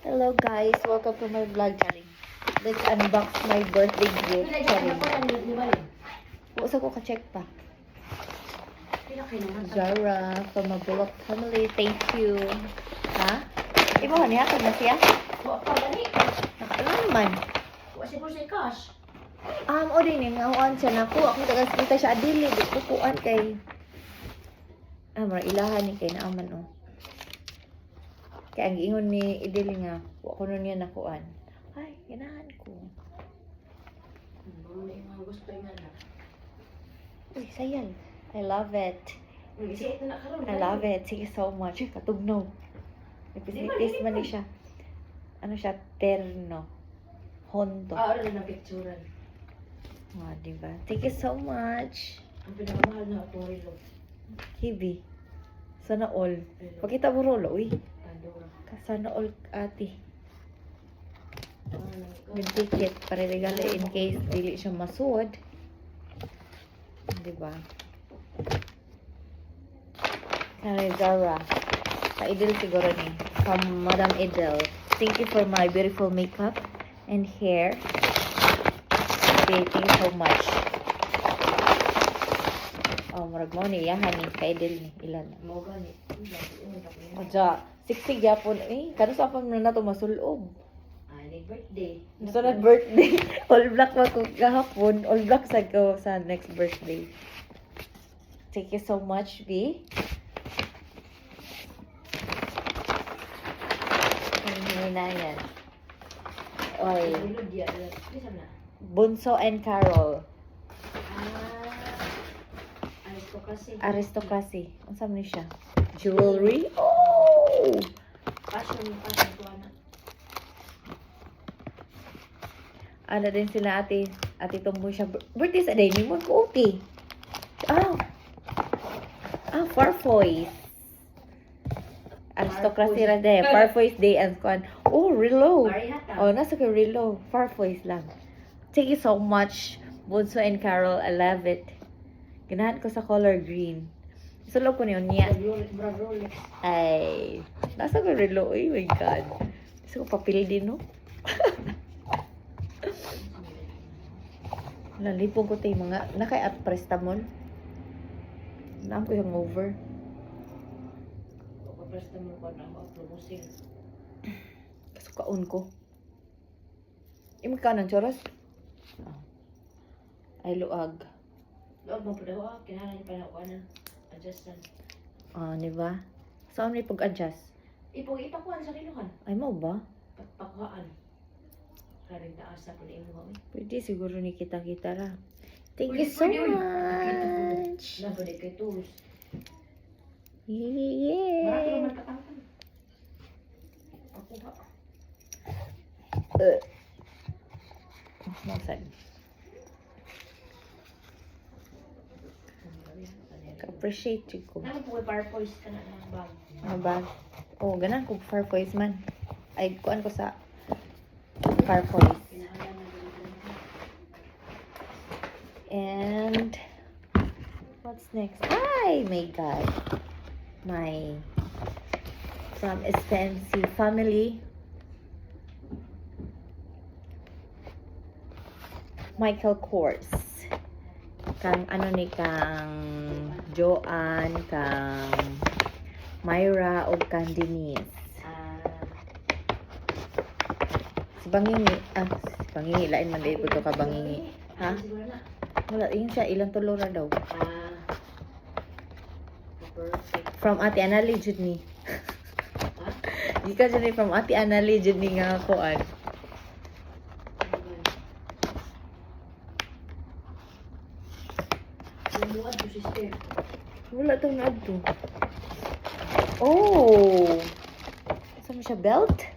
Hello guys, welcome to my vlog channel. Let's unbox my birthday gift. Usa ko ka-check pa. Zara from a Bullock family. Thank you. Ha? Iba niya kay na siya? Nakaalam man. O din ni ngawaan siya nako. Ako taga-kita siya adili, di ko kuan kay mara ilahan ni kay naaman oh. Kaya ang ingon ni Idili nga, ko nun yan nakuan. Ay, ganahan ko. Uy, sayang. I love it. I love it. Sige so much. Katugnaw. Nagpisitis man ni siya. Ano siya? Terno. Hondo. Ano na picturean? Diba? Thank you so much. Ang pinakamahal na ito rilo. Hibi. Sana all. Pakita mo rolo, uy. Sana all ate. Yung ticket para regalo in case dili siya masuod. Diba? Kaya Zara. Ka-Idil siguro ni. From Madam Idil. Thank you for my beautiful makeup and hair. Okay, thank you so much. Marag mo ni yahan ni ka-Idil ni. Ilan na. Oja. Siksig yapon kano sa pa na to masulob. Ay, birthday. Gusto na birthday. All black pa ko kahapon. All black sa ko sa next birthday. Thank you so much, B. Hindi na yan. Oy. Bunso and Carol. Aristocracy. Ang saan ni siya? Jewelry. Oh! Passion ko na. Ano din sila ate tumboy siya. Birthday sa day ni mo ko okay. Farfoys. Aristocracy ra day. Farfoys day and kwan. Oh, Relo. Oh, nasa ka Relo. Farfoys lang. Thank you so much, Bunso and Carol. I love it. Ganahan ko sa color green. Sulog ko niyon niya. Ay, nasa ko Relo. Oh my God. Gusto ko papel din, no? Nalipong ko tayo mga naka-at prestamol. Naam ko yung over. Prestamol ko na mag-promosin. Kaso kaon ko. Imo ka ng choros? Ay, luag. Luag mo pa daw, kinahalan pa na ako na. Adjustan. Diba? Saan may pag-adjust? Ipakuhan sa kiluhan. Ay, mo ba? Pakuhaan. Karing taasa po na imo kami. Pwede siguro ni kita-kita ra. Thank you so much. Nabalik kay tools. Yeah. Marami naman katangkan. Pakuha. Masan? Ka-appreciate ko. Naman po purpose ka na ng bag. Ano ba? Oh, ganun ko Farfoys man. Ay, kuan ko sa Farfoys. And what's next? Ay, my God. From Espensi family. Michael Kors. Kang ano ni kang Joanne, kang Myra o kang Denise. Si Bangingi lain man dito to ka Bangingi. Ha? Wala yun siya ilang tulo ra daw. From Ate Anali jud ni. Di ka jud ni from Ate Anali jud ni nga kuan. Wala tong naadto. Oh. Saan mo siya belt?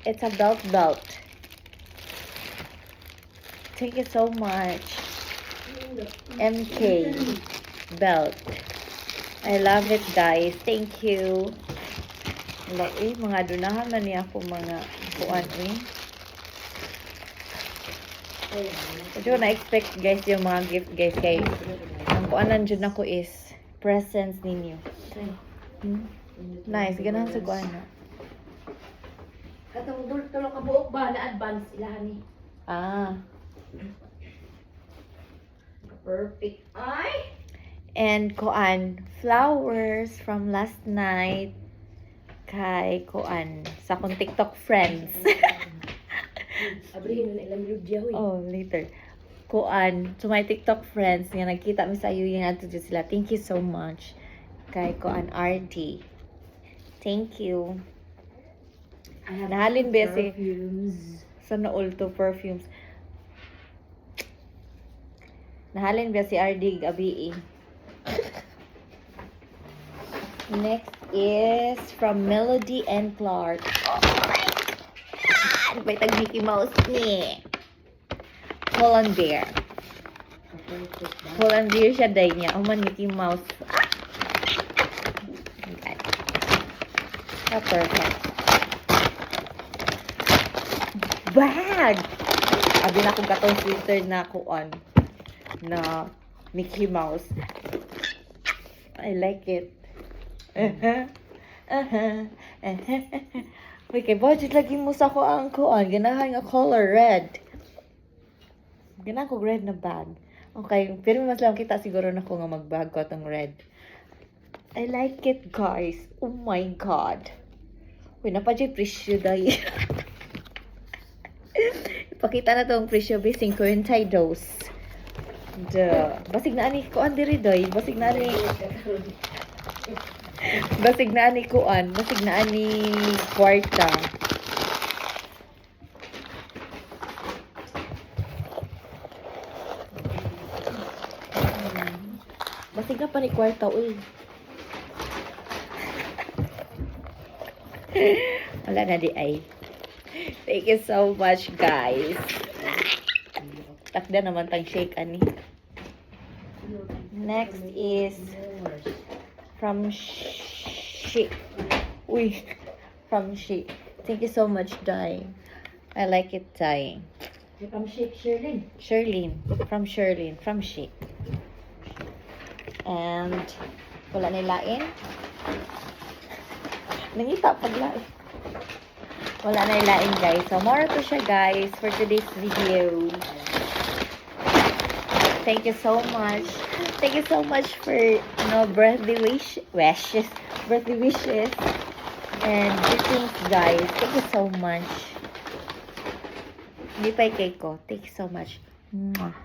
It's a belt. Thank you so much. MK belt. I love it, guys. Thank you. Mga dunahan man niya ako mga kuan Medyo na-expect guys yung mga gift guys kay ang kuanan dyan ako is presents ninyo. Nice. Ganahan sa kuan na. Katong tulo ka buok ba na advance ilahan ni. Ah. Perfect. Ay! And kuan, flowers from last night kay kuan sa akong TikTok friends. Abrihin na ilang video eh. Oh, later. Kuan, to my TikTok friends nga nagkita mi sa iyo yung ato sila. Thank you so much kay kuan RD. Thank you. I have Nahalin ba si perfumes. sa nool to perfumes. Nahalin ba si RD gabi eh. Next is from Melody and Clark. Oh my God! May tag Mickey Mouse ni. Holland Bear. Perfect ba? Holland Bear siya day niya. Human Mickey Mouse. Okay. Ah, perfect. Bag! Abi na akong katong sweater na kuan na Mickey Mouse. I like it. Uy, kay budget lagi mo sa ko ang kuan. Ganahan nga color red. Ganahan ko red na bag. Okay, pero mas lang kita siguro na ko nga magbag ko itong red. I like it, guys. Oh my God. Uy, napadya presyo dahil. Ipakita na itong presyo be 52. Basig na ani kuan diri doy. Basig na ani kuan. Basig na ani kwarta. Basig na pa ni kwarta uy. Wala na di ay. Thank you so much, guys. Takda naman tang shake ani. Next is from She. Uy, from She. Thank you so much, Dai. I like it, Dai. Here come Sherlyn. Sherlyn. From She. And wala nilain. Nangita paglain. Wala na ilain, guys. So, more to siya, guys, for today's video. Thank you so much. Thank you so much for, birthday wishes. Birthday wishes. And greetings, guys. Thank you so much. Hindi pa cake ko. Thank you so much. Mwah.